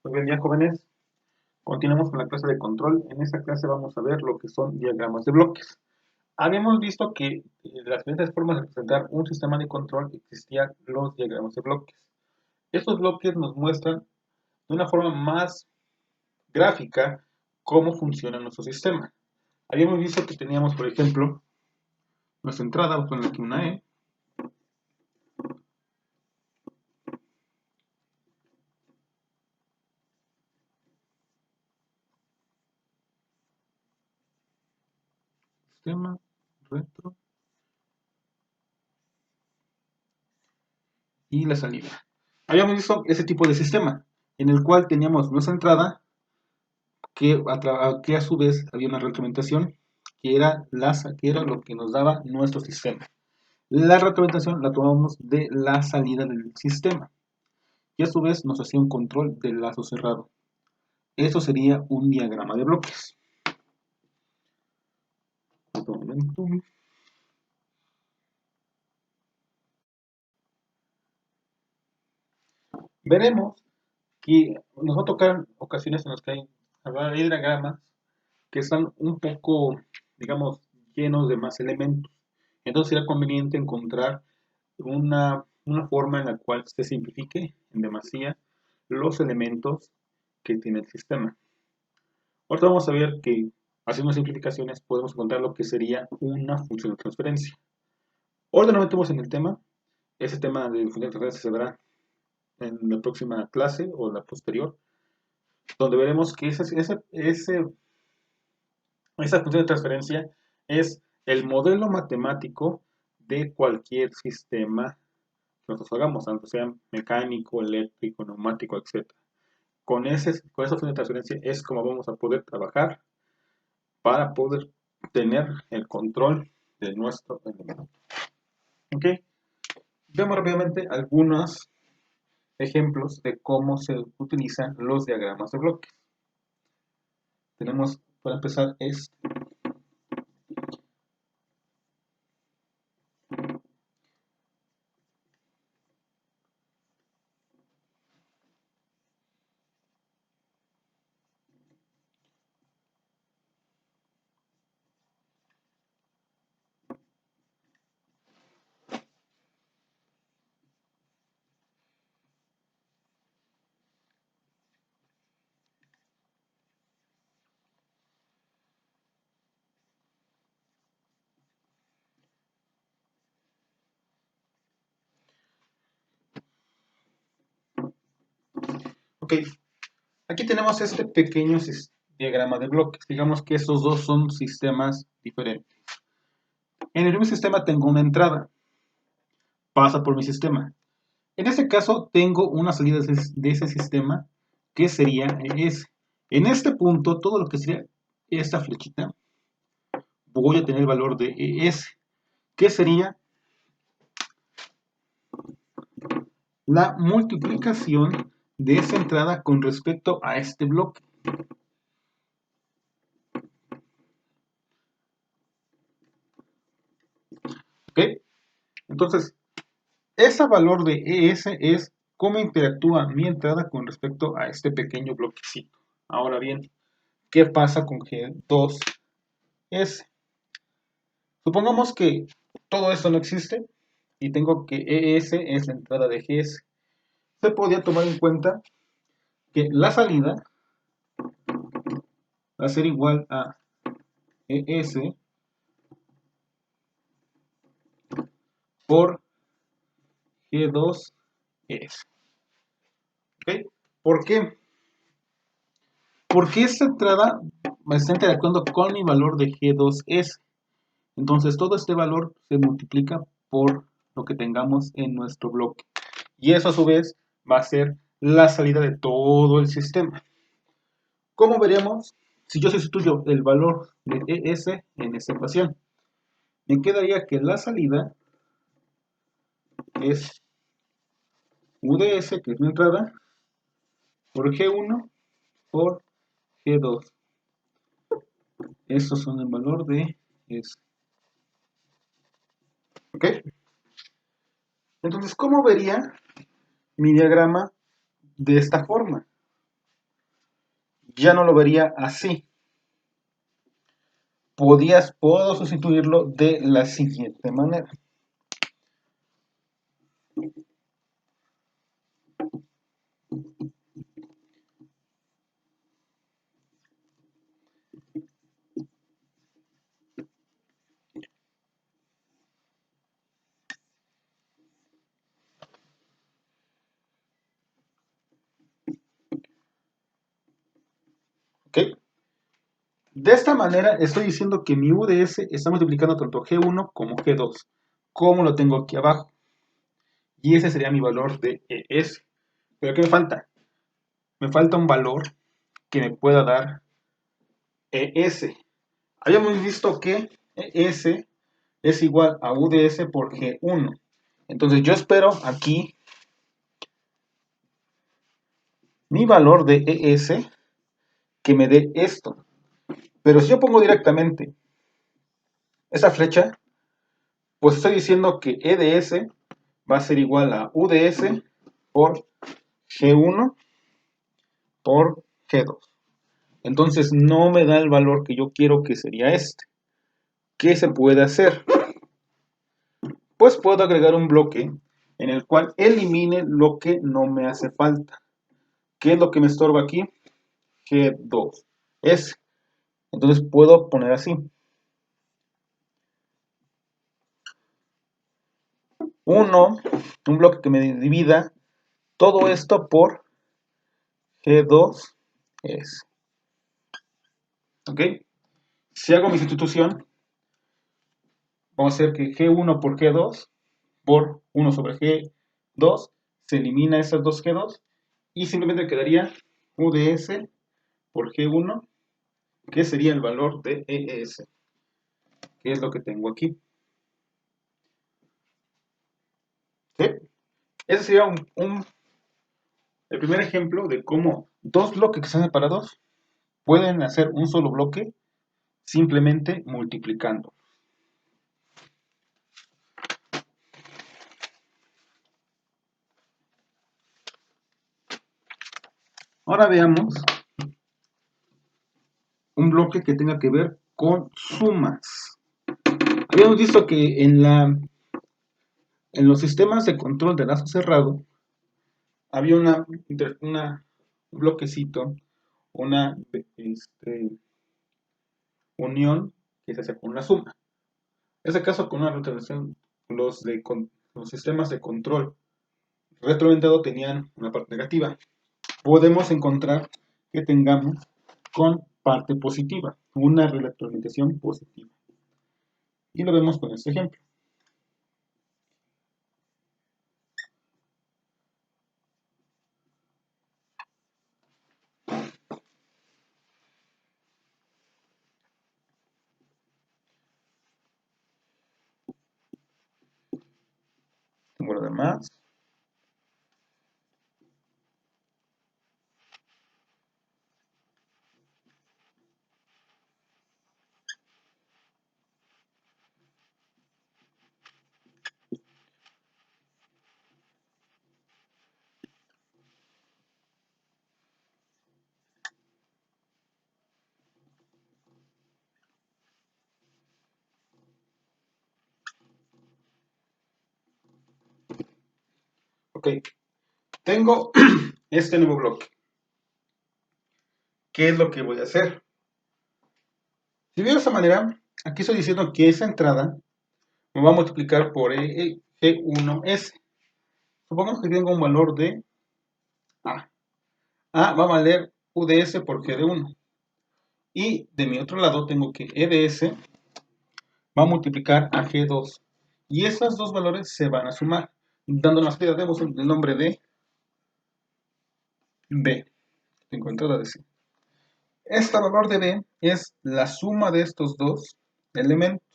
Muy bien, ya jóvenes, continuamos con la clase de control. En esta clase vamos a ver lo que son diagramas de bloques. Habíamos visto que las diferentes formas de representar un sistema de control existían los diagramas de bloques. Estos bloques nos muestran de una forma más gráfica cómo funciona nuestro sistema. Habíamos visto que teníamos, por ejemplo, nuestra entrada, vamos a poner aquí una E, sistema, retro, y la salida. Habíamos visto ese tipo de sistema, en el cual teníamos nuestra entrada, que a su vez había una retroalimentación, que era lo que nos daba nuestro sistema. La retroalimentación la tomamos de la salida del sistema, y a su vez nos hacía un control del lazo cerrado. Eso sería un diagrama de bloques. Otro momento. Veremos que nos va a tocar ocasiones en las que hay diagramas que están un poco, digamos, llenos de más elementos. Entonces será conveniente encontrar una forma en la cual se simplifique en demasía los elementos que tiene el sistema. Ahora vamos a ver que haciendo simplificaciones podemos encontrar lo que sería una función de transferencia. Ahora nos metemos en el tema. Ese tema de función de transferencia se verá en la próxima clase o la posterior, donde veremos que esa función de transferencia es el modelo matemático de cualquier sistema que nosotros hagamos, tanto sea mecánico, eléctrico, neumático, etc. Con esa función de transferencia es como vamos a poder trabajar para poder tener el control de nuestro elemento. ¿Ok? Veamos rápidamente algunos ejemplos de cómo se utilizan los diagramas de bloques. Tenemos, para empezar, ok, aquí tenemos este pequeño diagrama de bloques. Digamos que estos dos son sistemas diferentes. En el primer sistema tengo una entrada, pasa por mi sistema. En este caso tengo una salida de ese sistema que sería S. En este punto, todo lo que sería esta flechita, voy a tener el valor de ES, que sería la multiplicación de esa entrada con respecto a este bloque. ¿Ok? Entonces, ese valor de ES es cómo interactúa mi entrada con respecto a este pequeño bloquecito. Ahora bien, ¿qué pasa con G2S? Supongamos que todo esto no existe y tengo que ES es la entrada de GS. Se podría tomar en cuenta que la salida va a ser igual a ES por G2S. ¿Ok? ¿Por qué? Porque esta entrada está interactuando con mi valor de G2S. Entonces todo este valor se multiplica por lo que tengamos en nuestro bloque. Y eso a su vez va a ser la salida de todo el sistema. ¿Cómo veremos? Si yo sustituyo el valor de ES en esta ecuación, me quedaría que la salida es UDS, que es mi entrada, por G1 por G2. Estos son el valor de S. ¿Ok? Entonces, ¿cómo vería mi diagrama de esta forma? ya no lo vería así. Puedo sustituirlo de la siguiente manera. ¿Ok? De esta manera estoy diciendo que mi UDS está multiplicando tanto G1 como G2, como lo tengo aquí abajo. Y ese sería mi valor de ES. ¿Pero qué me falta? Me falta un valor que me pueda dar ES. Habíamos visto que ES es igual a UDS por G1. Entonces yo espero aquí mi valor de ES que me dé esto. Pero si yo pongo directamente esa flecha, pues estoy diciendo que EDS va a ser igual a UDS por G1 por G2. Entonces no me da el valor que yo quiero, que sería este. ¿Qué se puede hacer? Pues puedo agregar un bloque en el cual elimine lo que no me hace falta. ¿Qué es lo que me estorba aquí? G2. Entonces puedo poner así. 1, un bloque que me divida todo esto por G2 es. ¿Ok? Si hago mi sustitución, vamos a hacer que G1 por G2 por 1 sobre G2 se elimina esas dos G2 y simplemente quedaría UDS por G1, que sería el valor de ES, que es lo que tengo aquí. ¿Sí? Ese sería el primer ejemplo de cómo dos bloques que están separados pueden hacer un solo bloque simplemente multiplicando. Ahora veamos un bloque que tenga que ver con sumas. Habíamos visto que en los sistemas de control de lazo cerrado había un bloquecito, una unión que se hacía con una suma. En ese caso, con una retroalimentación, los sistemas de control retroalimentado tenían una parte negativa. Podemos encontrar que tengamos con parte positiva, una retroalimentación positiva. Y lo vemos con este ejemplo. Como lo demás. Ok, tengo este nuevo bloque. ¿Qué es lo que voy a hacer? Si veo de esta manera, aquí estoy diciendo que esa entrada me va a multiplicar por G1S. Supongamos que tengo un valor de A. A va a valer UDS por G de 1. Y de mi otro lado tengo que EDS va a multiplicar a G2. Y esos dos valores se van a sumar, dando la salida demos el nombre de B. Tengo entrada de C. Este valor de B es la suma de estos dos elementos.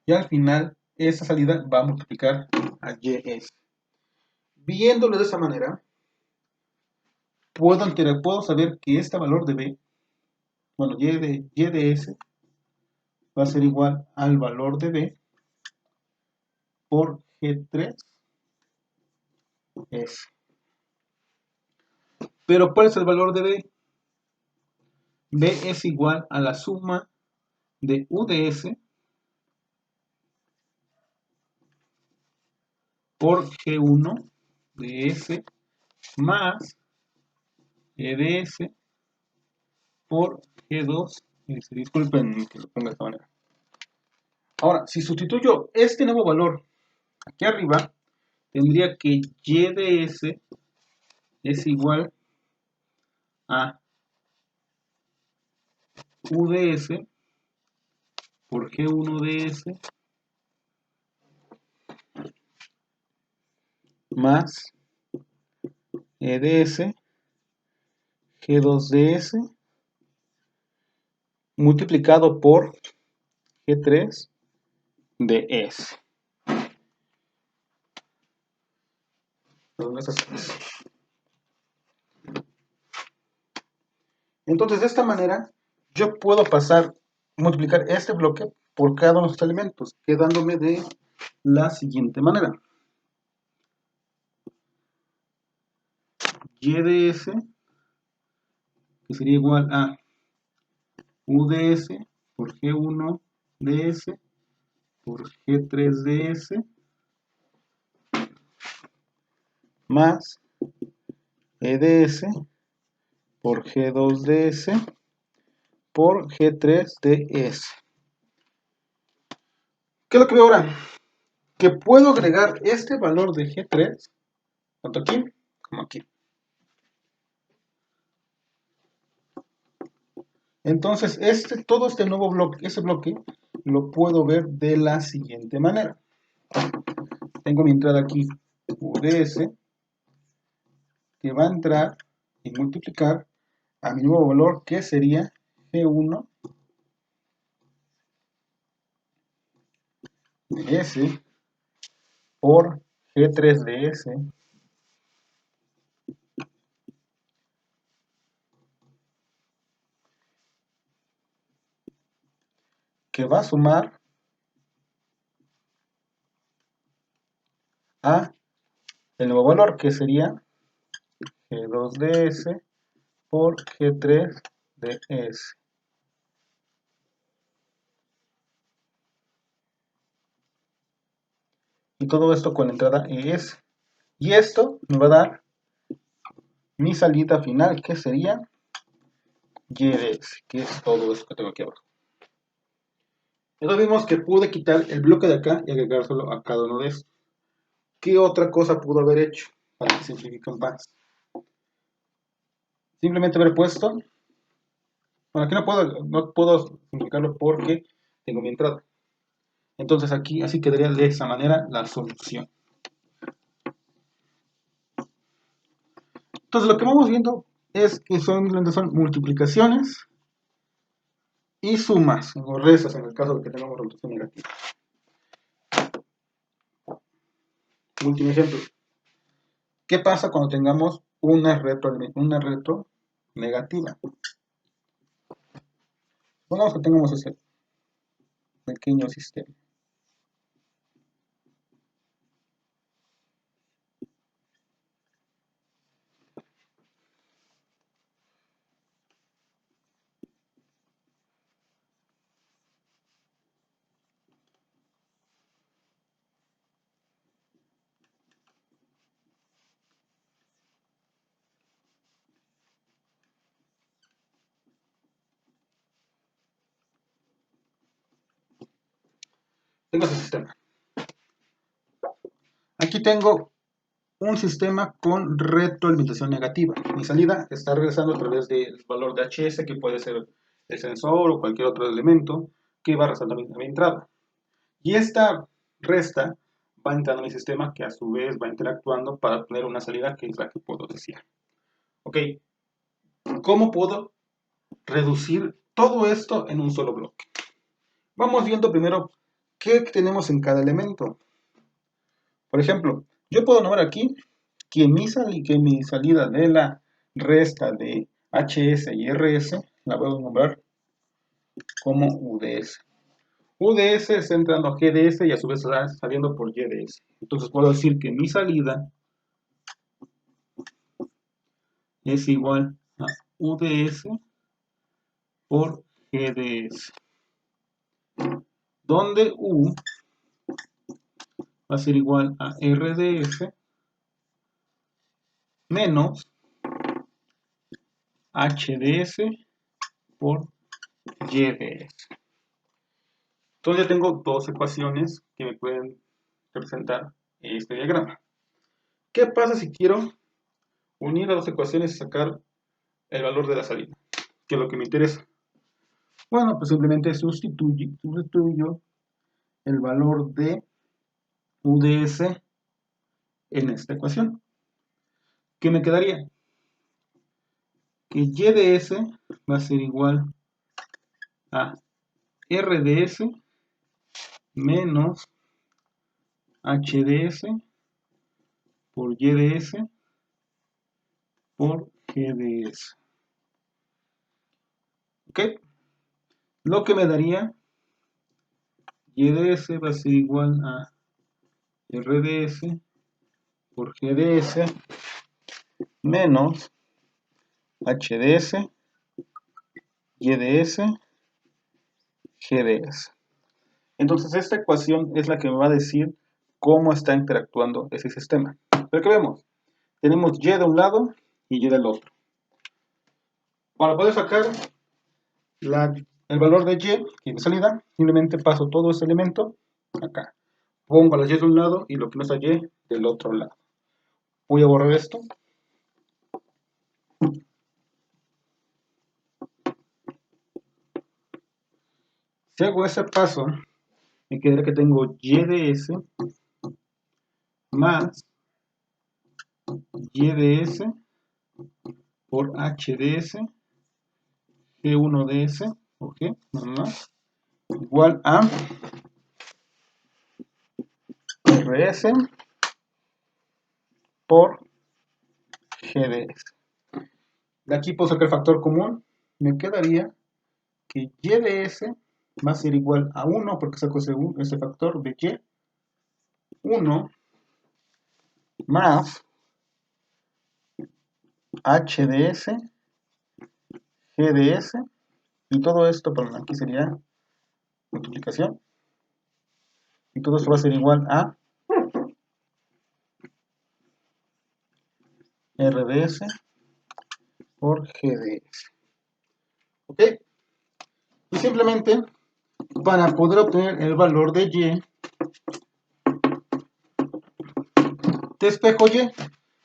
Y al final, esa salida va a multiplicar a YS. Viéndolo de esa manera, puedo saber que este valor de B, bueno, Y de S, va a ser igual al valor de B por G3S. Pero ¿cuál es el valor de B? B es igual a la suma de U de S por G1 de S más E de S por G2 de S. Disculpen que lo ponga de esta manera. Ahora, si sustituyo este nuevo valor aquí arriba, tendría que Y de S es igual a U de S por G1 de S más E de S, G2 de S multiplicado por G3 de S. Entonces, de esta manera, yo puedo multiplicar este bloque por cada uno de estos elementos, quedándome de la siguiente manera. Y de S, que sería igual a U de S por G1 de S por G3 de S más E de S por G2 de S por G3 de S. ¿Qué es lo que veo ahora? Que puedo agregar este valor de G3, tanto aquí como aquí. Entonces, todo este nuevo bloque, ese bloque, lo puedo ver de la siguiente manera. Tengo mi entrada aquí, U de S, que va a entrar y multiplicar a mi nuevo valor, que sería G1 de S por G3 de S, que va a sumar a el nuevo valor, que sería G2 de S por G3 de S. Y todo esto con la entrada ES. Y esto me va a dar mi salida final, que sería Y de S, que es todo esto que tengo aquí abajo. Entonces vimos que pude quitar el bloque de acá y agregárselo a cada uno de estos. ¿Qué otra cosa pudo haber hecho para que simplifique más? Simplemente haber puesto. Bueno, aquí no puedo simplificarlo porque tengo mi entrada. Entonces aquí así quedaría de esa manera la solución. Entonces lo que vamos viendo es que son multiplicaciones y sumas, o restas en el caso de que tengamos rotación negativa. Último ejemplo. ¿Qué pasa cuando tengamos una retro negativa? Supongamos que tengamos ese pequeño sistema. Tengo ese sistema. Aquí tengo un sistema con retroalimentación negativa. Mi salida está regresando a través del valor de HS, que puede ser el sensor o cualquier otro elemento que va regresando a mi entrada. Y esta resta va entrando a mi sistema, que a su vez va interactuando para obtener una salida que es la que puedo decir. Ok, ¿cómo puedo reducir todo esto en un solo bloque? Vamos viendo primero qué tenemos en cada elemento. Por ejemplo, yo puedo nombrar aquí que mi salida de la resta de HS y RS la voy a nombrar como UDS. UDS está entrando a GDS y a su vez está saliendo por YDS. Entonces puedo decir que mi salida es igual a UDS por GDS, donde U va a ser igual a RDS menos HDS por YDS. Entonces ya tengo dos ecuaciones que me pueden representar este diagrama. ¿Qué pasa si quiero unir las dos ecuaciones y sacar el valor de la salida? Que es lo que me interesa. Bueno, pues simplemente sustituyo el valor de UDS en esta ecuación. ¿Qué me quedaría? Que YDS va a ser igual a RDS menos HDS por YDS por GDS. ¿Ok? Lo que me daría YDS va a ser igual a RDS por GDS menos HDS, YDS, GDS. Entonces esta ecuación es la que me va a decir cómo está interactuando ese sistema. Pero ¿qué vemos? Tenemos Y de un lado y Y del otro. Para poder sacar el valor de Y, que es mi salida, simplemente paso todo ese elemento acá. Pongo las Y de un lado y lo que no está Y del otro lado. Voy a borrar esto. Si hago ese paso, me quedaría que tengo Y de S más Y de S por H de S, G1 de S, o G, nada más, igual a RS por GDS. De aquí puedo sacar el factor común. Me quedaría que Y de S va a ser igual a 1, porque saco ese factor de Y. 1 más H de S, G de S, y todo esto, perdón, aquí sería multiplicación. Y todo esto va a ser igual a RDS por GDS. ¿Ok? Y simplemente, para poder obtener el valor de Y, despejo Y.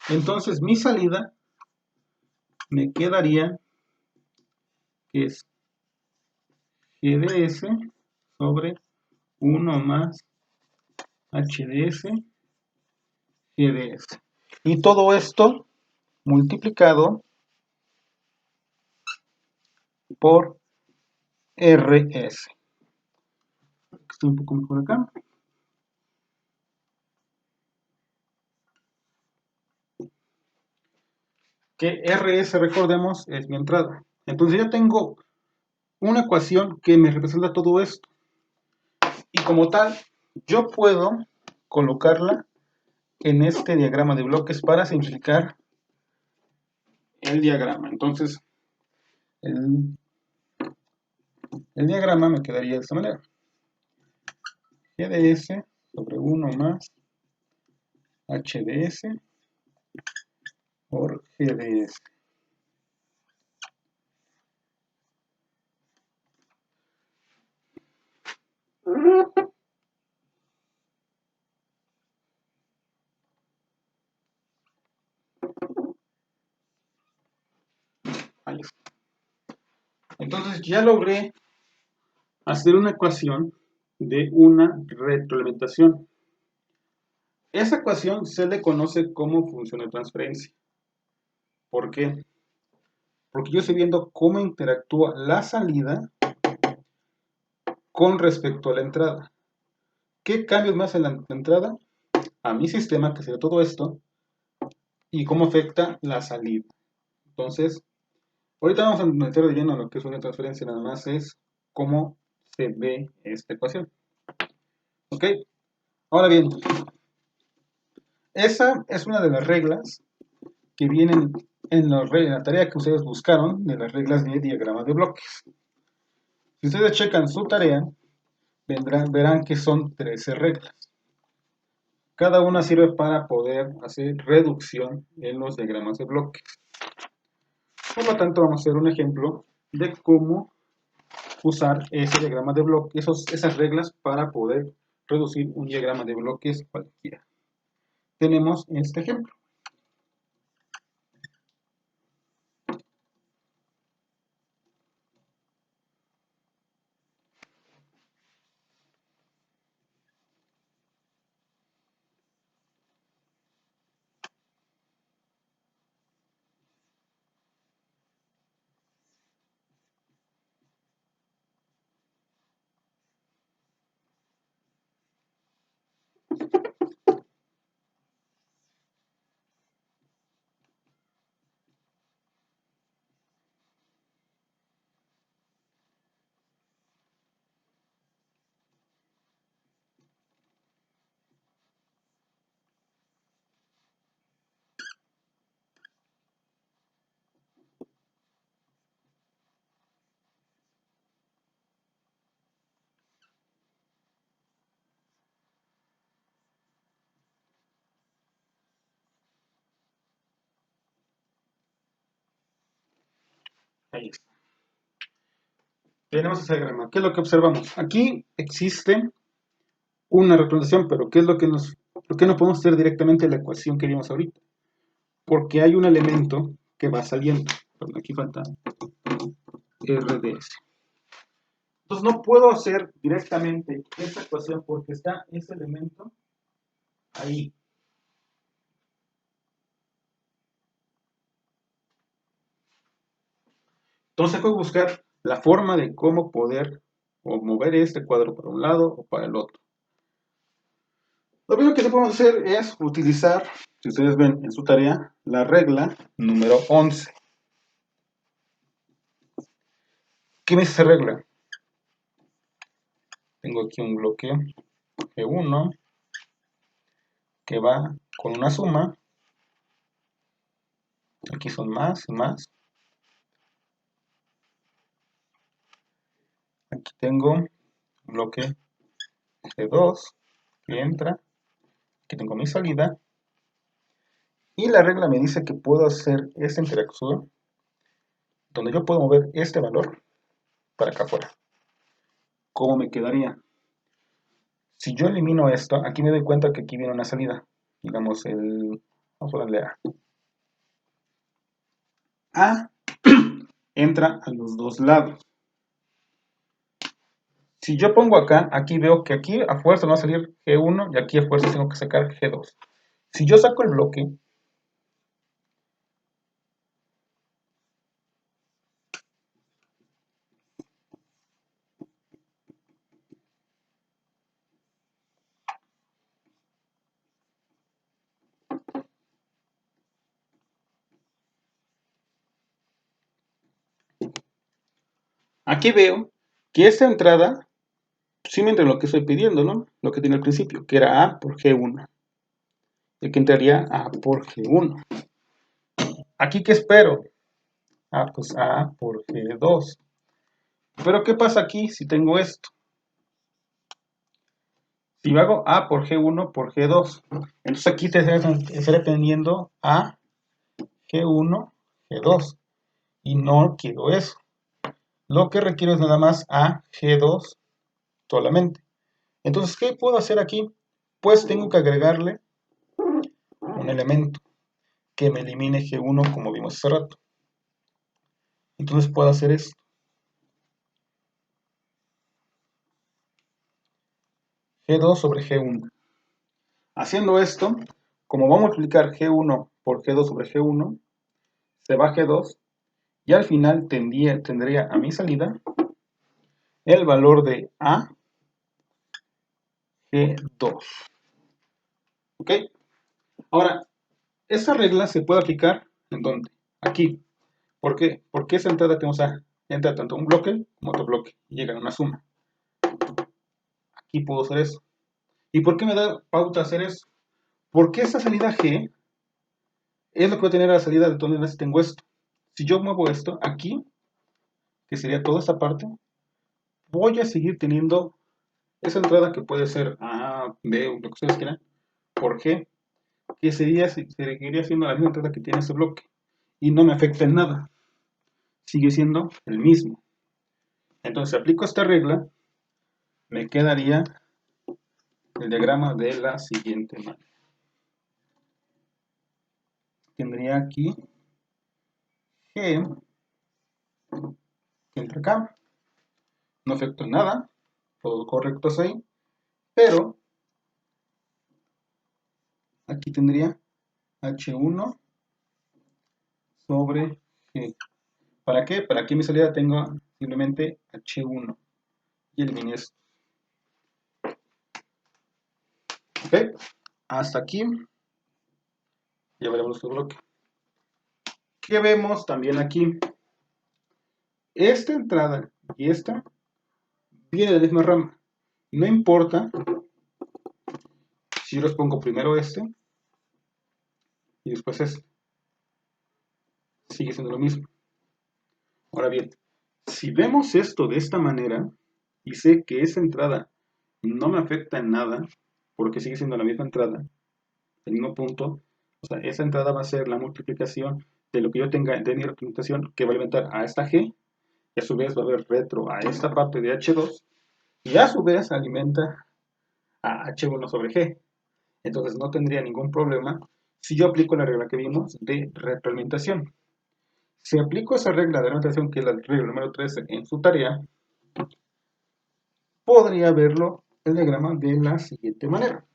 Entonces mi salida me quedaría que es GDS sobre 1 más HDS GDS. Y todo esto multiplicado por RS. Estoy un poco mejor acá. Que RS, recordemos, es mi entrada. Entonces ya tengo una ecuación que me representa todo esto. Y como tal, yo puedo colocarla en este diagrama de bloques para simplificar el diagrama. Entonces, el diagrama me quedaría de esta manera. GDS sobre 1 más HDS por GDS. Ahí está. Entonces ya logré hacer una ecuación de una retroalimentación. Esa ecuación se le conoce como función de transferencia. ¿Por qué? Porque yo estoy viendo cómo interactúa la salida con respecto a la entrada. ¿Qué cambios me hace la entrada? A mi sistema, que sería todo esto, y cómo afecta la salida. Entonces, ahorita vamos a meter de lleno a lo que es una transferencia, nada más es cómo se ve esta ecuación. ¿Ok? Ahora bien, esa es una de las reglas que vienen en la tarea que ustedes buscaron de las reglas de diagrama de bloques. Si ustedes checan su tarea, verán que son 13 reglas. Cada una sirve para poder hacer reducción en los diagramas de bloques. Por lo tanto, vamos a hacer un ejemplo de cómo usar ese diagrama de bloques, esas reglas para poder reducir un diagrama de bloques cualquiera. Tenemos este ejemplo. Ahí está. Tenemos ese diagrama. ¿Qué es lo que observamos? Aquí existe una representación, pero ¿qué es lo que por qué no podemos hacer directamente la ecuación que vimos ahorita? Porque hay un elemento que va saliendo. Perdón, aquí falta RDS. Entonces no puedo hacer directamente esta ecuación porque está ese elemento ahí. Entonces tengo que buscar la forma de cómo poder o mover este cuadro para un lado o para el otro. Lo primero que podemos hacer es utilizar, si ustedes ven en su tarea, la regla número 11. ¿Qué me dice esa regla? Tengo aquí un bloque G1 que va con una suma. Aquí son más y más. Aquí tengo un bloque G2 que entra. Aquí tengo mi salida. Y la regla me dice que puedo hacer esta interacción donde yo puedo mover este valor para acá afuera. ¿Cómo me quedaría? Si yo elimino esto, aquí me doy cuenta que aquí viene una salida. Digamos, vamos a darle A. A entra a los dos lados. Si yo pongo acá, aquí veo que aquí a fuerza me va a salir G1 y aquí a fuerza tengo que sacar G2. Si yo saco el bloque, aquí veo que esta entrada sí me entra lo que estoy pidiendo, ¿no? Lo que tiene al principio, que era A por G1. Y que entraría A por G1. ¿Aquí qué espero? Pues A por G2. Pero ¿qué pasa aquí si tengo esto? Si yo hago A por G1 por G2, entonces aquí estaré teniendo A, G1, G2. Y no quiero eso. Lo que requiero es nada más A, G2 solamente. Entonces, ¿qué puedo hacer aquí? Pues tengo que agregarle un elemento que me elimine G1 como vimos hace rato. Entonces puedo hacer esto. G2 sobre G1. Haciendo esto, como vamos a multiplicar G1 por G2 sobre G1, se va G2 y al final tendría a mi salida el valor de A, G2. ¿Ok? Ahora, esa regla se puede aplicar ¿en dónde? Aquí. ¿Por qué? Porque esa entrada tenemos A. Entra tanto un bloque como otro bloque y llega a una suma. Aquí puedo hacer eso. ¿Y por qué me da pauta hacer eso? Porque esta salida G es lo que voy a tener a la salida de donde tengo esto. Si yo muevo esto aquí, que sería toda esta parte, voy a seguir teniendo esa entrada que puede ser A, B, o lo que ustedes quieran, por G, que seguiría siendo la misma entrada que tiene este bloque. Y no me afecta en nada. Sigue siendo el mismo. Entonces, si aplico esta regla, me quedaría el diagrama de la siguiente manera. Tendría aquí G, que entra acá. No afecto en nada. Todo correcto es ahí. Pero aquí tendría H1 sobre G. ¿Para qué? Para que mi salida tenga simplemente H1. Y elimine esto. ¿Ok? Hasta aquí. Ya veremos su bloque. ¿Qué vemos también aquí? Esta entrada y esta viene de la misma rama. No importa si yo los pongo primero este y después este. Sigue siendo lo mismo. Ahora bien, si vemos esto de esta manera y sé que esa entrada no me afecta en nada, porque sigue siendo la misma entrada, el mismo punto, o sea, esa entrada va a ser la multiplicación de lo que yo tenga de mi representación, que va a alimentar a esta G, y a su vez va a haber retro a esta parte de H2, y a su vez alimenta a H1 sobre G. Entonces no tendría ningún problema si yo aplico la regla que vimos de retroalimentación. Si aplico esa regla de retroalimentación, que es la regla número 13 en su tarea, podría verlo el diagrama de la siguiente manera.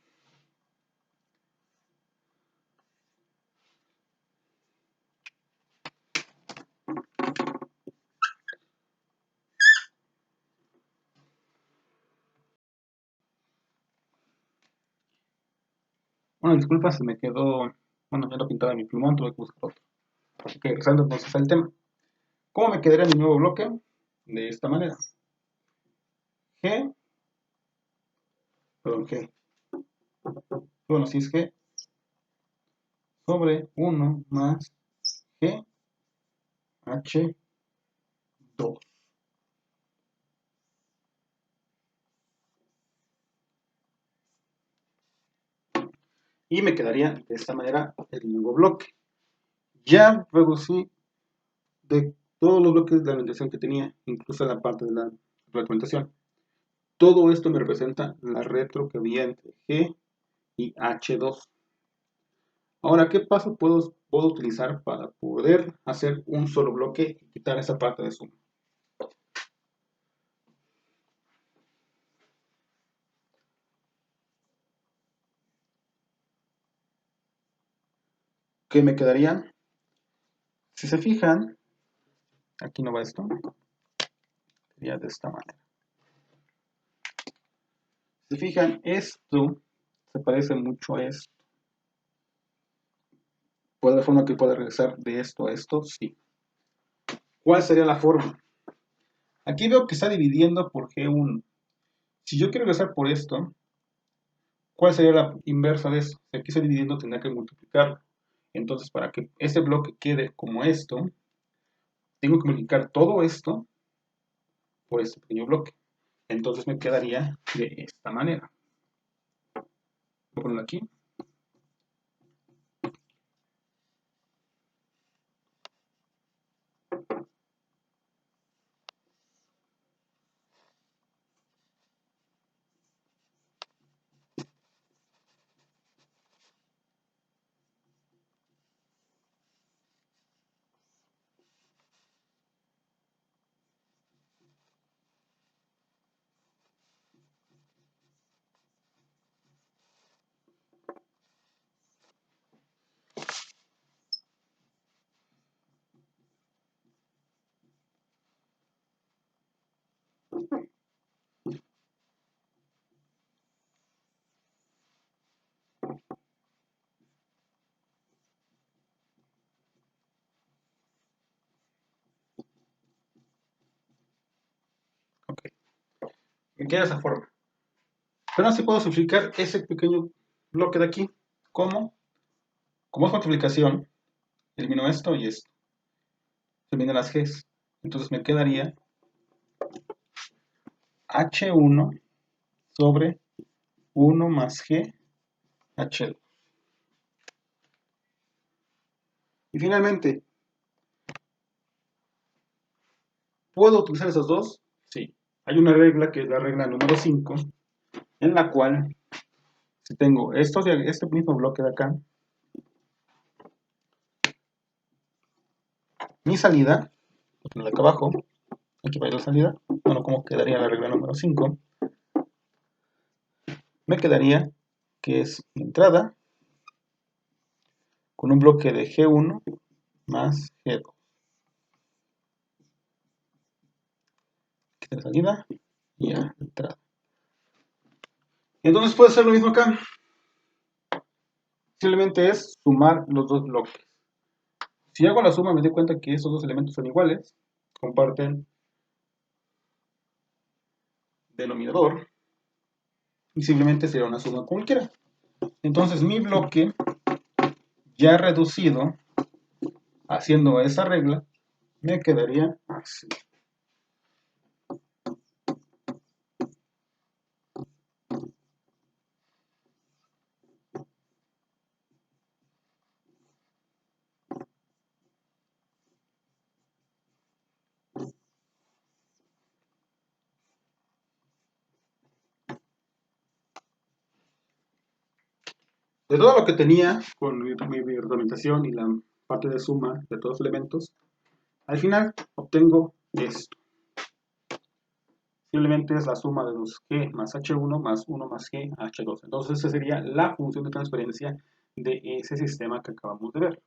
Bueno, disculpa, se me quedó, bueno, ya lo pintaba en mi plumón, tuve que buscar otro. Ok, regresando entonces al tema. ¿Cómo me quedaría mi nuevo bloque? De esta manera. G, perdón, G. Bueno, si es G sobre 1 más G, H2. Y me quedaría de esta manera el nuevo bloque. Ya reducí de todos los bloques de la alimentación que tenía, incluso la parte de la retroalimentación. Todo esto me representa la retro que había entre G y H2. Ahora, ¿qué paso puedo utilizar para poder hacer un solo bloque y quitar esa parte de suma? ¿Qué me quedaría? Si se fijan, aquí no va esto, sería de esta manera. Si se fijan, esto se parece mucho a esto. ¿Puede haber forma que pueda regresar de esto a esto? Sí. ¿Cuál sería la forma? Aquí veo que está dividiendo por G1. Si yo quiero regresar por esto, ¿cuál sería la inversa de eso? Si aquí está dividiendo, tendría que multiplicarlo. Entonces, para que este bloque quede como esto, tengo que multiplicar todo esto por este pequeño bloque. Entonces me quedaría de esta manera. Voy a ponerlo aquí. Ok. Me queda esa forma. Pero así puedo simplificar ese pequeño bloque de aquí. ¿Cómo? Como es multiplicación, Elimino esto y esto. Elimino las G's. Entonces me quedaría H1 sobre 1 más G H2. Y finalmente, ¿puedo utilizar esos dos? Sí. Hay una regla que es la regla número 5, en la cual, si tengo este mismo bloque de acá, mi salida, lo de acá abajo, aquí va a ir la salida, bueno, ¿cómo quedaría la regla número 5? Me quedaría que es mi entrada con un bloque de G1 más G2. Aquí está la salida y ya, entrada. Entonces puede ser lo mismo acá. Simplemente es sumar los dos bloques. Si hago la suma me doy cuenta que estos dos elementos son iguales, comparten denominador y simplemente será una suma cualquiera. Entonces mi bloque ya reducido, haciendo esa regla, me quedaría así. De todo lo que tenía con mi representación y la parte de suma de todos los elementos, al final obtengo esto. Simplemente es la suma de 2G más H1 más 1 más G H2. Entonces esa sería la función de transferencia de ese sistema que acabamos de ver.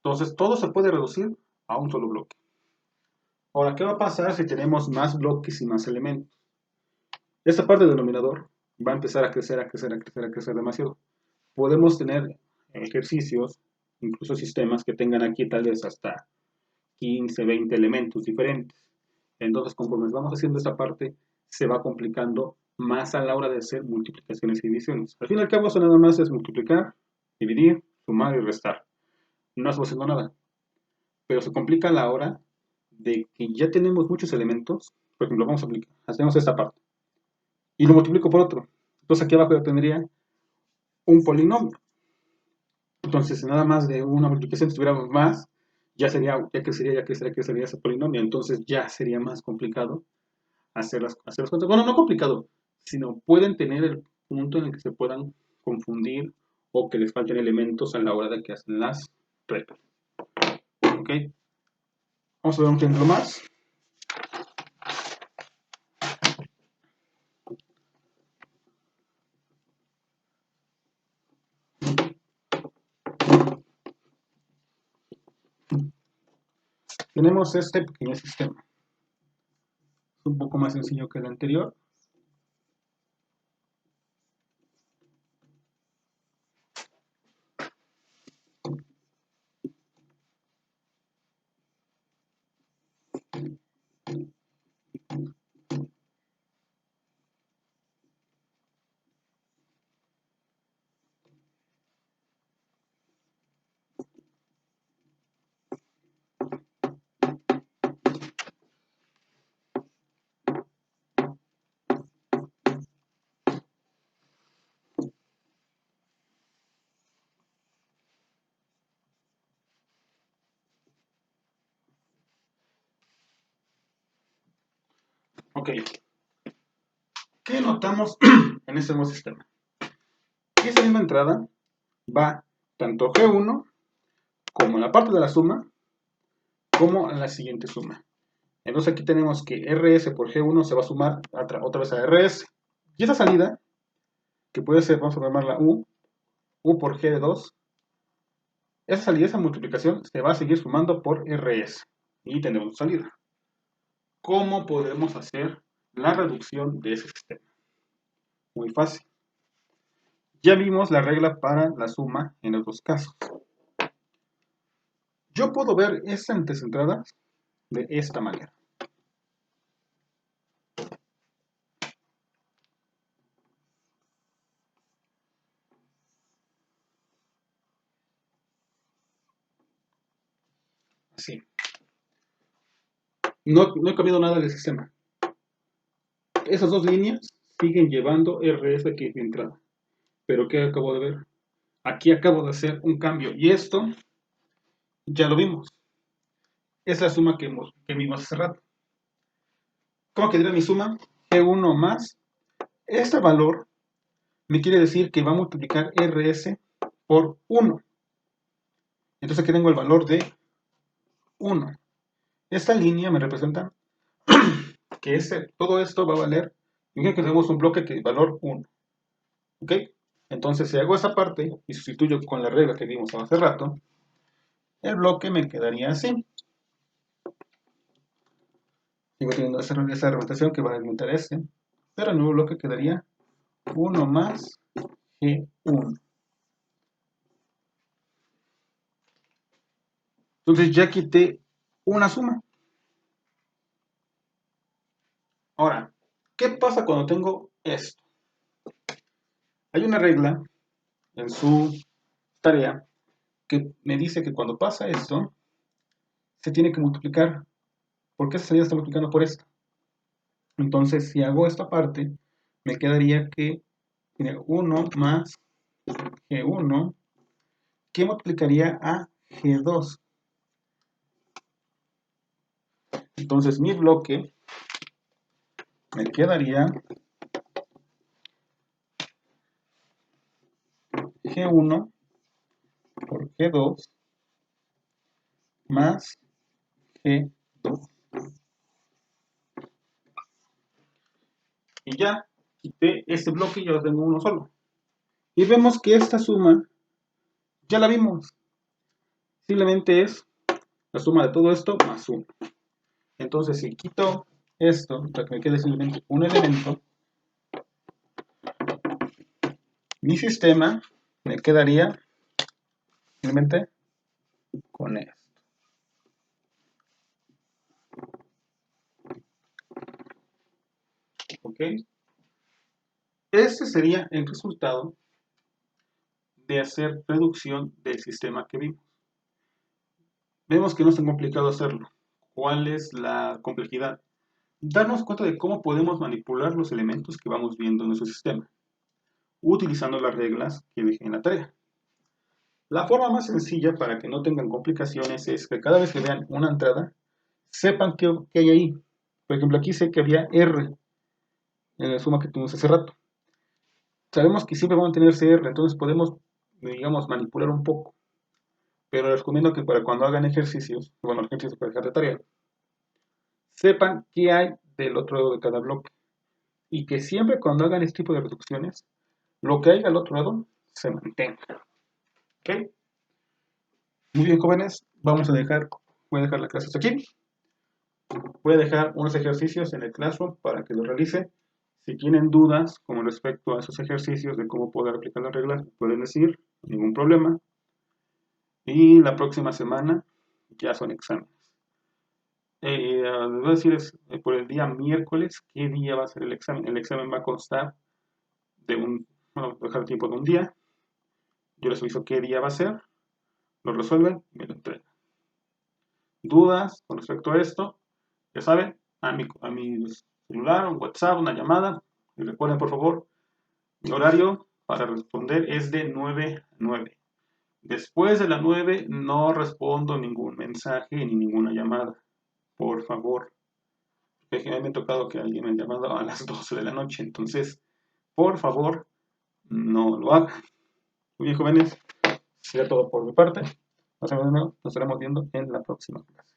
Entonces todo se puede reducir a un solo bloque. Ahora, ¿qué va a pasar si tenemos más bloques y más elementos? Esta parte del denominador va a empezar a crecer, a crecer, a crecer, a crecer demasiado. Podemos tener ejercicios, incluso sistemas que tengan aquí tal vez hasta 15, 20 elementos diferentes. Entonces, conforme vamos haciendo esta parte, se va complicando más a la hora de hacer multiplicaciones y divisiones. Al fin y al cabo, eso nada más es multiplicar, dividir, sumar y restar. No estamos haciendo nada. Pero se complica a la hora de que ya tenemos muchos elementos. Por ejemplo, vamos a aplicar, hacemos esta parte y lo multiplico por otro. Entonces aquí abajo ya tendría un polinomio. Entonces, nada más de una multiplicación, si tuviéramos más, ya crecería ese polinomio. Entonces ya sería más complicado hacer las cuentas. Bueno, no complicado, sino pueden tener el punto en el que se puedan confundir o que les falten elementos a la hora de que hacen las reglas. ¿Ok? Vamos a ver un ejemplo más. Tenemos este pequeño sistema. Es un poco más sencillo que el anterior. Ok. ¿Qué notamos en este nuevo sistema? Que esta misma entrada va tanto G1 como en la parte de la suma, como en la siguiente suma. Entonces aquí tenemos que RS por G1 se va a sumar otra vez a RS. Y esa salida, que puede ser, vamos a llamarla U por G de 2, esa salida, esa multiplicación, se va a seguir sumando por RS. Y tenemos salida. ¿Cómo podemos hacer la reducción de ese sistema? Muy fácil. Ya vimos la regla para la suma en los dos casos. Yo puedo ver estas entradas de esta manera. así. No he cambiado nada del sistema. Esas dos líneas siguen llevando RS aquí de entrada. Pero ¿qué acabo de ver? Aquí acabo de hacer un cambio. Y esto ya lo vimos. Es la suma que vimos hace rato. ¿Cómo quedaría mi suma? G1 más. Este valor me quiere decir que va a multiplicar RS por 1. Entonces aquí tengo el valor de 1. Esta línea me representa que todo esto va a valer. Imagínate que tenemos un bloque que es valor 1. ¿Ok? Entonces si hago esa parte y sustituyo con la regla que vimos hace rato, el bloque me quedaría así. Sigo teniendo esa representación que va a alimentar este. Pero el nuevo bloque quedaría 1 más G1. Entonces ya quité una suma. Ahora, ¿qué pasa cuando tengo esto? Hay una regla en su tarea que me dice que cuando pasa esto, se tiene que multiplicar. ¿Por qué esa salida está multiplicando por esta? Entonces, si hago esta parte, me quedaría que tiene 1 más G1, que multiplicaría a G2. Entonces, mi bloque me quedaría G1 por G2 más G2. Y ya quité este bloque y ya tengo uno solo. Y vemos que esta suma ya la vimos. Simplemente es la suma de todo esto más 1. Entonces, si quito esto, para que me quede simplemente un elemento, mi sistema me quedaría simplemente con esto. ¿Ok? Este sería el resultado de hacer reducción del sistema que vimos. Vemos que no es tan complicado hacerlo. ¿Cuál es la complejidad? Darnos cuenta de cómo podemos manipular los elementos que vamos viendo en nuestro sistema, utilizando las reglas que dejé en la tarea. La forma más sencilla para que no tengan complicaciones es que cada vez que vean una entrada, sepan qué hay ahí. Por ejemplo, aquí sé que había R en la suma que tuvimos hace rato. Sabemos que siempre van a tener CR, entonces podemos, digamos, manipular un poco. Pero les recomiendo que para cuando hagan ejercicios, bueno, ejercicios para dejar de tarea, sepan qué hay del otro lado de cada bloque. Y que siempre cuando hagan este tipo de reducciones, lo que hay al otro lado se mantenga. ¿Ok? Muy bien, jóvenes, voy a dejar la clase hasta aquí. Voy a dejar unos ejercicios en el Classroom para que los realicen. Si tienen dudas con respecto a esos ejercicios de cómo poder aplicar las reglas, pueden decir, ningún problema. Y la próxima semana ya son exámenes. Les voy a decir por el día miércoles qué día va a ser el examen. El examen va a constar de voy a dejar el tiempo de un día. Yo les aviso qué día va a ser, lo resuelven y me lo entregan. Dudas con respecto a esto, ya saben, a mi celular, un WhatsApp, una llamada. Y recuerden, por favor, mi horario para responder es de 9 a 9. Después de las 9 no respondo ningún mensaje ni ninguna llamada. Por favor. Porque me ha tocado que alguien me ha llamado a las 12 de la noche. Entonces, por favor, no lo hagan. Muy bien, jóvenes. Sería todo por mi parte. Nos estaremos viendo en la próxima clase.